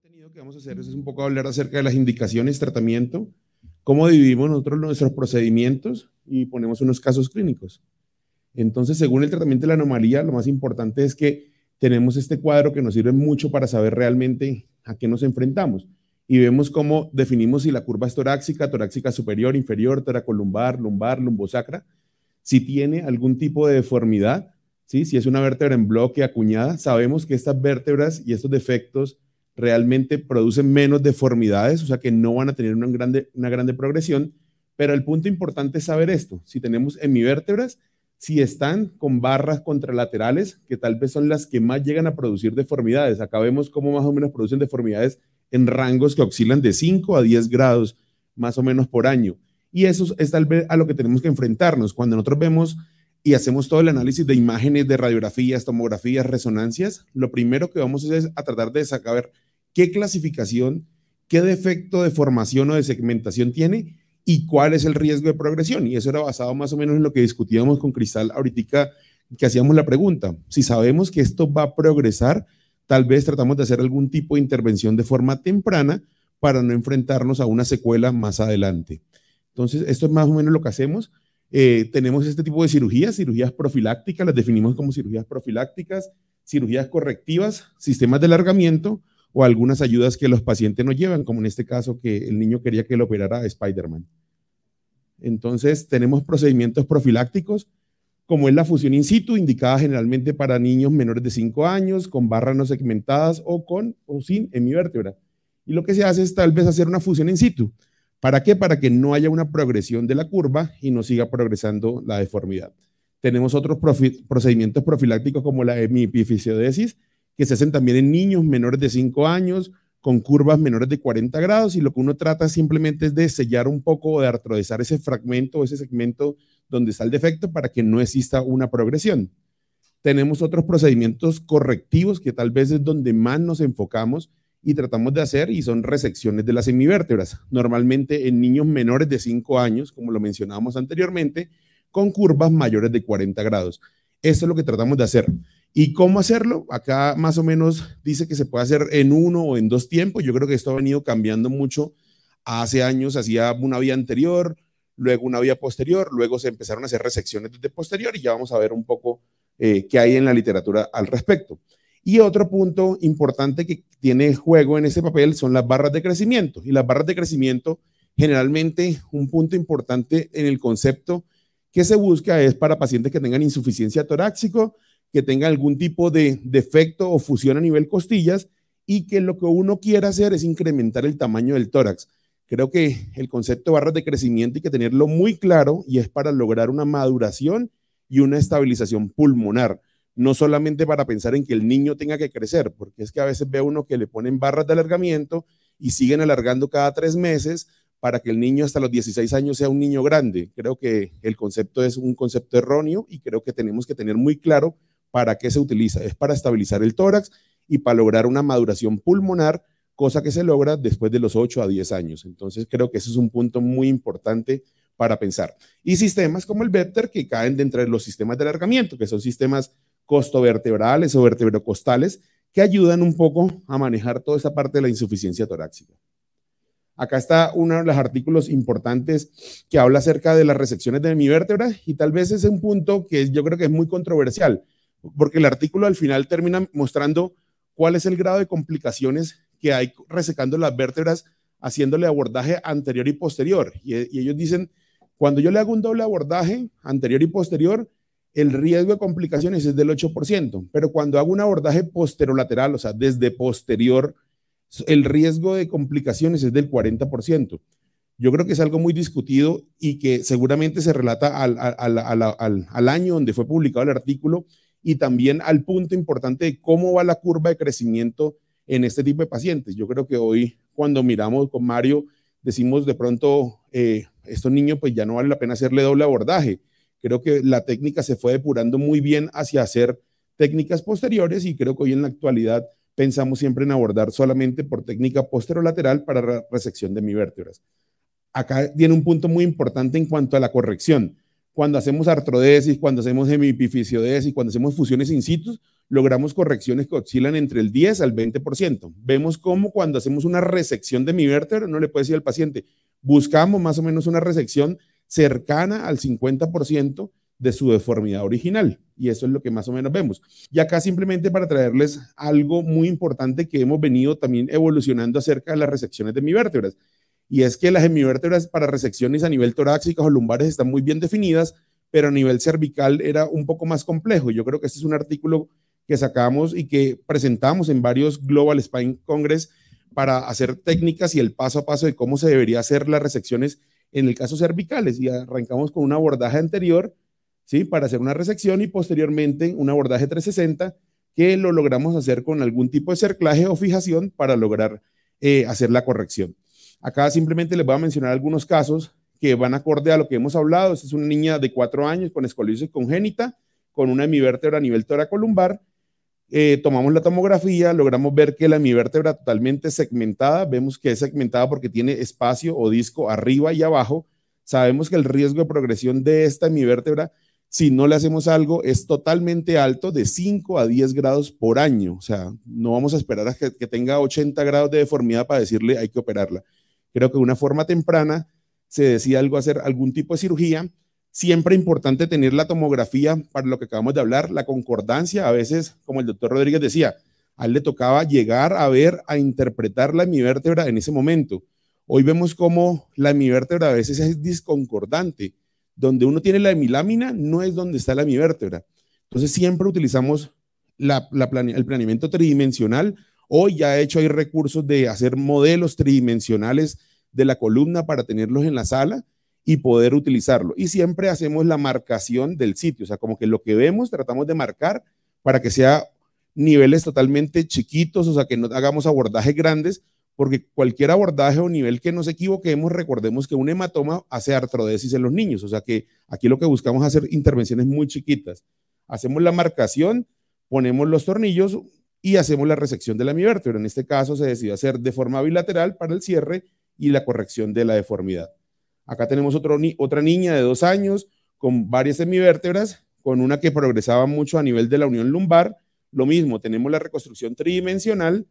contenido que vamos a hacer es un poco hablar acerca de las indicaciones, tratamiento, cómo dividimos nosotros nuestros procedimientos y ponemos unos casos clínicos. Entonces, según el tratamiento de la anomalía, lo más importante es que tenemos este cuadro que nos sirve mucho para saber realmente a qué nos enfrentamos. Y vemos cómo definimos si la curva es torácica, torácica superior, inferior, toracolumbar, lumbar, lumbosacra. Si tiene algún tipo de deformidad, ¿sí? Si es una vértebra en bloque, acuñada, sabemos que estas vértebras y estos defectos realmente producen menos deformidades, o sea que no van a tener una grande progresión, pero el punto importante es saber esto. Si tenemos hemivértebras, si están con barras contralaterales, que tal vez son las que más llegan a producir deformidades. Acá vemos cómo más o menos producen deformidades en rangos que oscilan de 5 a 10 grados, más o menos por año. Y eso es tal vez a lo que tenemos que enfrentarnos. Cuando nosotros vemos y hacemos todo el análisis de imágenes, de radiografías, tomografías, resonancias, lo primero que vamos a hacer es a tratar de saber qué clasificación, qué defecto de formación o de segmentación tiene y cuál es el riesgo de progresión. Y eso era basado más o menos en lo que discutíamos con Cristal ahorita que hacíamos la pregunta. Si sabemos que esto va a progresar, tal vez tratamos de hacer algún tipo de intervención de forma temprana para no enfrentarnos a una secuela más adelante. Entonces, esto es más o menos lo que hacemos. Tenemos este tipo de cirugías profilácticas, las definimos como cirugías profilácticas, cirugías correctivas, sistemas de alargamiento o algunas ayudas que los pacientes nos llevan, como en este caso que el niño quería que lo operara a Spider-Man. Entonces, tenemos procedimientos profilácticos, como es la fusión in situ, indicada generalmente para niños menores de 5 años, con barras no segmentadas o con o sin hemivértebra. Y lo que se hace es tal vez hacer una fusión in situ. ¿Para qué? Para que no haya una progresión de la curva y no siga progresando la deformidad. Tenemos otros procedimientos profilácticos como la hemiepifisiodesis, que se hacen también en niños menores de 5 años, con curvas menores de 40 grados, y lo que uno trata simplemente es de sellar un poco o de artrodesar ese fragmento o ese segmento donde está el defecto para que no exista una progresión. Tenemos otros procedimientos correctivos que tal vez es donde más nos enfocamos y tratamos de hacer, y son resecciones de las hemivértebras, normalmente en niños menores de 5 años, como lo mencionábamos anteriormente, con curvas mayores de 40 grados. Eso es lo que tratamos de hacer. ¿Y cómo hacerlo? Acá más o menos dice que se puede hacer en 1 o en 2 tiempos. Yo creo que esto ha venido cambiando mucho. Hace años hacía una vía anterior, luego una vía posterior, luego se empezaron a hacer resecciones desde posterior y ya vamos a ver un poco qué hay en la literatura al respecto. Y otro punto importante que tiene juego en ese papel son las barras de crecimiento. Y las barras de crecimiento, generalmente un punto importante en el concepto que se busca es para pacientes que tengan insuficiencia torácica, que tengan algún tipo de defecto o fusión a nivel costillas y que lo que uno quiera hacer es incrementar el tamaño del tórax. Creo que el concepto de barras de crecimiento hay que tenerlo muy claro y es para lograr una maduración y una estabilización pulmonar. No solamente para pensar en que el niño tenga que crecer, porque es que a veces ve uno que le ponen barras de alargamiento y siguen alargando cada 3 meses para que el niño hasta los 16 años sea un niño grande. Creo que el concepto es un concepto erróneo y creo que tenemos que tener muy claro para qué se utiliza. Es para estabilizar el tórax y para lograr una maduración pulmonar, cosa que se logra después de los 8 a 10 años. Entonces creo que ese es un punto muy importante para pensar. Y sistemas como el Vector que caen dentro de los sistemas de alargamiento, que son sistemas costovertebrales o vertebrocostales que ayudan un poco a manejar toda esa parte de la insuficiencia torácica. Acá está uno de los artículos importantes que habla acerca de las resecciones de hemivértebra y tal vez es un punto que yo creo que es muy controversial, porque el artículo al final termina mostrando cuál es el grado de complicaciones que hay resecando las vértebras, haciéndole abordaje anterior y posterior. Y ellos dicen, cuando yo le hago un doble abordaje anterior y posterior, el riesgo de complicaciones es del 8%, pero cuando hago un abordaje posterolateral, o sea, desde posterior, el riesgo de complicaciones es del 40%. Yo creo que es algo muy discutido y que seguramente se relata al año donde fue publicado el artículo y también al punto importante de cómo va la curva de crecimiento en este tipo de pacientes. Yo creo que hoy, cuando miramos con Mario, decimos de pronto, estos niños pues ya no vale la pena hacerle doble abordaje. Creo que la técnica se fue depurando muy bien hacia hacer técnicas posteriores y creo que hoy en la actualidad pensamos siempre en abordar solamente por técnica posterolateral para resección de hemivértebras. Acá viene un punto muy importante en cuanto a la corrección. Cuando hacemos artrodesis, cuando hacemos hemiepifisiodesis, cuando hacemos fusiones in situ, logramos correcciones que oscilan entre el 10 al 20%. Vemos cómo cuando hacemos una resección de mi vértebra, no le puede decir al paciente, buscamos más o menos una resección cercana al 50% de su deformidad original. Y eso es lo que más o menos vemos. Y acá simplemente para traerles algo muy importante que hemos venido también evolucionando acerca de las resecciones de hemivértebras. Y es que las hemivértebras para resecciones a nivel torácico o lumbares están muy bien definidas, pero a nivel cervical era un poco más complejo. Yo creo que este es un artículo que sacamos y que presentamos en varios Global Spine Congress para hacer técnicas y el paso a paso de cómo se debería hacer las resecciones en el caso cervicales. Y arrancamos con un abordaje anterior, ¿sí? Para hacer una resección y posteriormente un abordaje 360 que lo logramos hacer con algún tipo de cerclaje o fijación para lograr hacer la corrección. Acá simplemente les voy a mencionar algunos casos que van acorde a lo que hemos hablado. Esta es una niña de 4 años con escoliosis congénita, con una hemivértebra a nivel toracolumbar. Tomamos la tomografía, logramos ver que la hemivértebra totalmente segmentada, vemos que es segmentada porque tiene espacio o disco arriba y abajo. Sabemos que el riesgo de progresión de esta hemivértebra, si no le hacemos algo, es totalmente alto, de 5 a 10 grados por año. O sea, no vamos a esperar a que tenga 80 grados de deformidad para decirle hay que operarla. Creo que de una forma temprana se decide hacer algún tipo de cirugía. Siempre importante tener la tomografía para lo que acabamos de hablar, la concordancia. A veces, como el doctor Rodríguez decía, a él le tocaba llegar a ver, a interpretar la hemivértebra en ese momento. Hoy vemos cómo la hemivértebra a veces es disconcordante. Donde uno tiene la hemilámina no es donde está la hemivértebra. Entonces siempre utilizamos el planeamiento tridimensional. Hoy ya he hecho hay recursos de hacer modelos tridimensionales de la columna para tenerlos en la sala y poder utilizarlo. Y siempre hacemos la marcación del sitio, o sea, como que lo que vemos tratamos de marcar para que sea niveles totalmente chiquitos, o sea, que no hagamos abordajes grandes, porque cualquier abordaje o nivel que nos equivoquemos, recordemos que un hematoma hace artrodesis en los niños, o sea que aquí lo que buscamos es hacer intervenciones muy chiquitas. Hacemos la marcación, ponemos los tornillos y hacemos la resección de la hemivértebra. En este caso se decidió hacer de forma bilateral para el cierre y la corrección de la deformidad. Acá tenemos otra niña de 2 años con varias hemivértebras, con una que progresaba mucho a nivel de la unión lumbar. Lo mismo, tenemos la reconstrucción tridimensional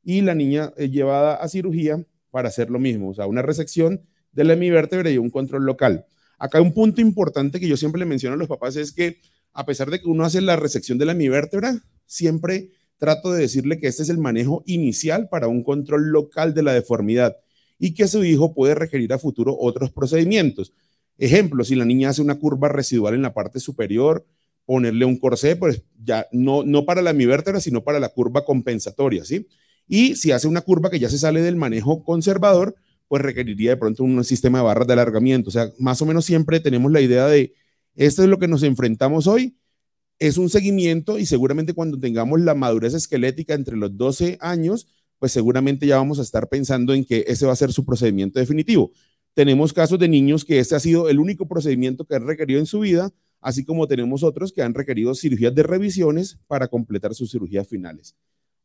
y la niña es llevada a cirugía para hacer lo mismo, o sea, una resección de la hemivértebra y un control local. Acá un punto importante que yo siempre le menciono a los papás es que a pesar de que uno hace la resección de la hemivértebra, siempre trato de decirle que este es el manejo inicial para un control local de la deformidad y que su hijo puede requerir a futuro otros procedimientos. Ejemplo, si la niña hace una curva residual en la parte superior, ponerle un corsé, pues ya no para la hemivértebra, sino para la curva compensatoria, ¿sí? Y si hace una curva que ya se sale del manejo conservador, pues requeriría de pronto un sistema de barras de alargamiento. O sea, más o menos siempre tenemos la idea de, esto es lo que nos enfrentamos hoy, es un seguimiento y seguramente cuando tengamos la madurez esquelética entre los 12 años, pues seguramente ya vamos a estar pensando en que ese va a ser su procedimiento definitivo. Tenemos casos de niños que este ha sido el único procedimiento que han requerido en su vida, así como tenemos otros que han requerido cirugías de revisiones para completar sus cirugías finales.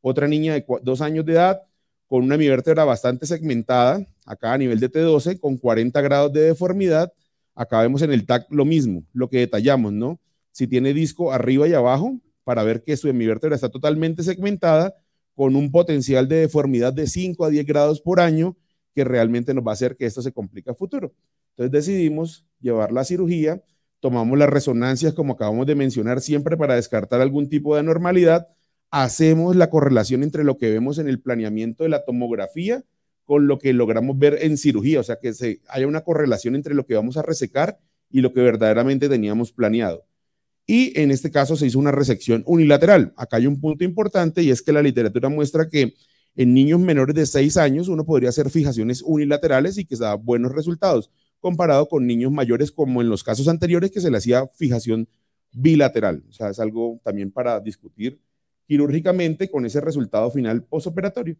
Otra niña de 2 años de edad con una hemivértebra bastante segmentada, acá a nivel de T12, con 40 grados de deformidad. Acá vemos en el TAC lo mismo, lo que detallamos, ¿no? Si tiene disco arriba y abajo, para ver que su hemivértebra está totalmente segmentada, con un potencial de deformidad de 5 a 10 grados por año, que realmente nos va a hacer que esto se complique a futuro. Entonces decidimos llevar la cirugía, tomamos las resonancias como acabamos de mencionar siempre para descartar algún tipo de anormalidad, hacemos la correlación entre lo que vemos en el planeamiento de la tomografía con lo que logramos ver en cirugía, o sea que haya una correlación entre lo que vamos a resecar y lo que verdaderamente teníamos planeado. Y en este caso se hizo una resección unilateral. Acá hay un punto importante y es que la literatura muestra que en niños menores de 6 años uno podría hacer fijaciones unilaterales y que se da buenos resultados, comparado con niños mayores como en los casos anteriores que se le hacía fijación bilateral. O sea, es algo también para discutir quirúrgicamente con ese resultado final postoperatorio.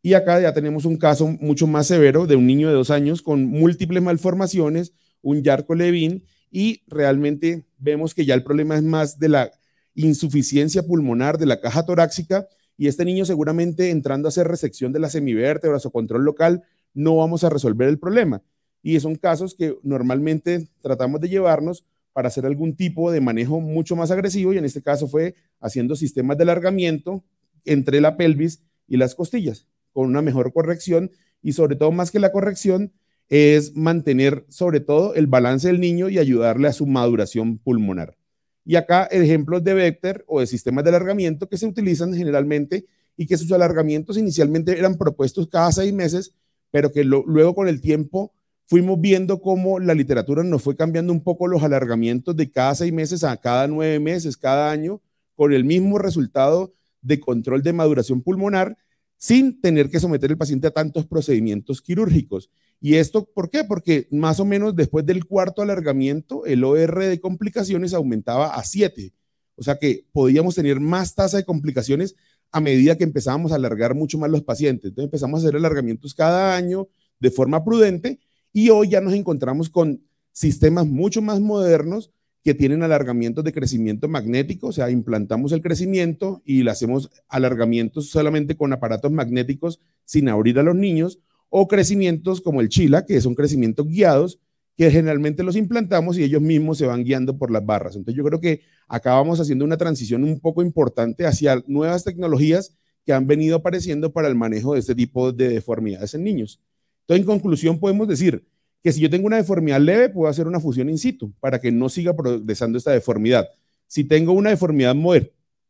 Y acá ya tenemos un caso mucho más severo de un niño de 2 años con múltiples malformaciones, un Charcot-Levin, y realmente vemos que ya el problema es más de la insuficiencia pulmonar de la caja torácica y este niño seguramente entrando a hacer resección de las semivértebras o control local no vamos a resolver el problema. Y son casos que normalmente tratamos de llevarnos para hacer algún tipo de manejo mucho más agresivo, y en este caso fue haciendo sistemas de alargamiento entre la pelvis y las costillas, con una mejor corrección, y sobre todo, más que la corrección, es mantener sobre todo el balance del niño y ayudarle a su maduración pulmonar. Y acá ejemplos de Vector o de sistemas de alargamiento que se utilizan generalmente, y que sus alargamientos inicialmente eran propuestos cada 6 meses, pero que luego con el tiempo fuimos viendo cómo la literatura nos fue cambiando un poco los alargamientos de cada 6 meses a cada 9 meses, cada año, con el mismo resultado de control de maduración pulmonar, sin tener que someter al paciente a tantos procedimientos quirúrgicos. ¿Y esto por qué? Porque más o menos después del cuarto alargamiento, el OR de complicaciones aumentaba a 7. O sea que podíamos tener más tasa de complicaciones a medida que empezábamos a alargar mucho más los pacientes. Entonces empezamos a hacer alargamientos cada año de forma prudente, y hoy ya nos encontramos con sistemas mucho más modernos que tienen alargamientos de crecimiento magnético, o sea, implantamos el crecimiento y le hacemos alargamientos solamente con aparatos magnéticos sin abrir a los niños, o crecimientos como el Chila, que son crecimientos guiados, que generalmente los implantamos y ellos mismos se van guiando por las barras. Entonces yo creo que acá vamos haciendo una transición un poco importante hacia nuevas tecnologías que han venido apareciendo para el manejo de este tipo de deformidades en niños. Entonces, en conclusión, podemos decir que si yo tengo una deformidad leve, puedo hacer una fusión in situ para que no siga progresando esta deformidad. Si tengo una deformidad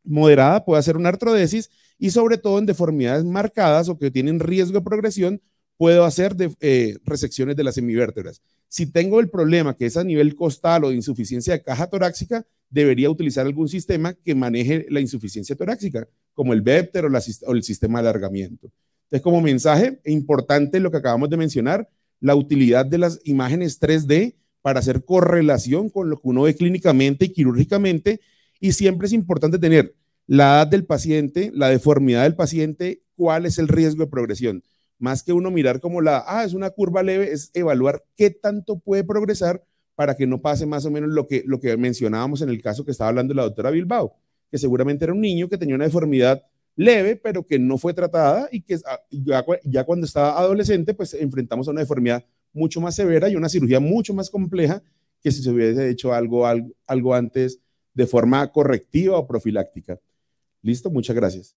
moderada, puedo hacer una artrodesis, y sobre todo en deformidades marcadas o que tienen riesgo de progresión, puedo hacer resecciones de las semivértebras. Si tengo el problema que es a nivel costal o de insuficiencia de caja torácica, debería utilizar algún sistema que maneje la insuficiencia torácica, como el Vector o el sistema de alargamiento. Entonces, como mensaje importante lo que acabamos de mencionar, la utilidad de las imágenes 3D para hacer correlación con lo que uno ve clínicamente y quirúrgicamente, y siempre es importante tener la edad del paciente, la deformidad del paciente, cuál es el riesgo de progresión. Más que uno mirar como es una curva leve, es evaluar qué tanto puede progresar para que no pase más o menos lo que mencionábamos en el caso que estaba hablando la doctora Bilbao, que seguramente era un niño que tenía una deformidad leve, pero que no fue tratada, y que ya cuando estaba adolescente, pues enfrentamos a una deformidad mucho más severa y una cirugía mucho más compleja que si se hubiese hecho algo antes de forma correctiva o profiláctica. Listo, muchas gracias.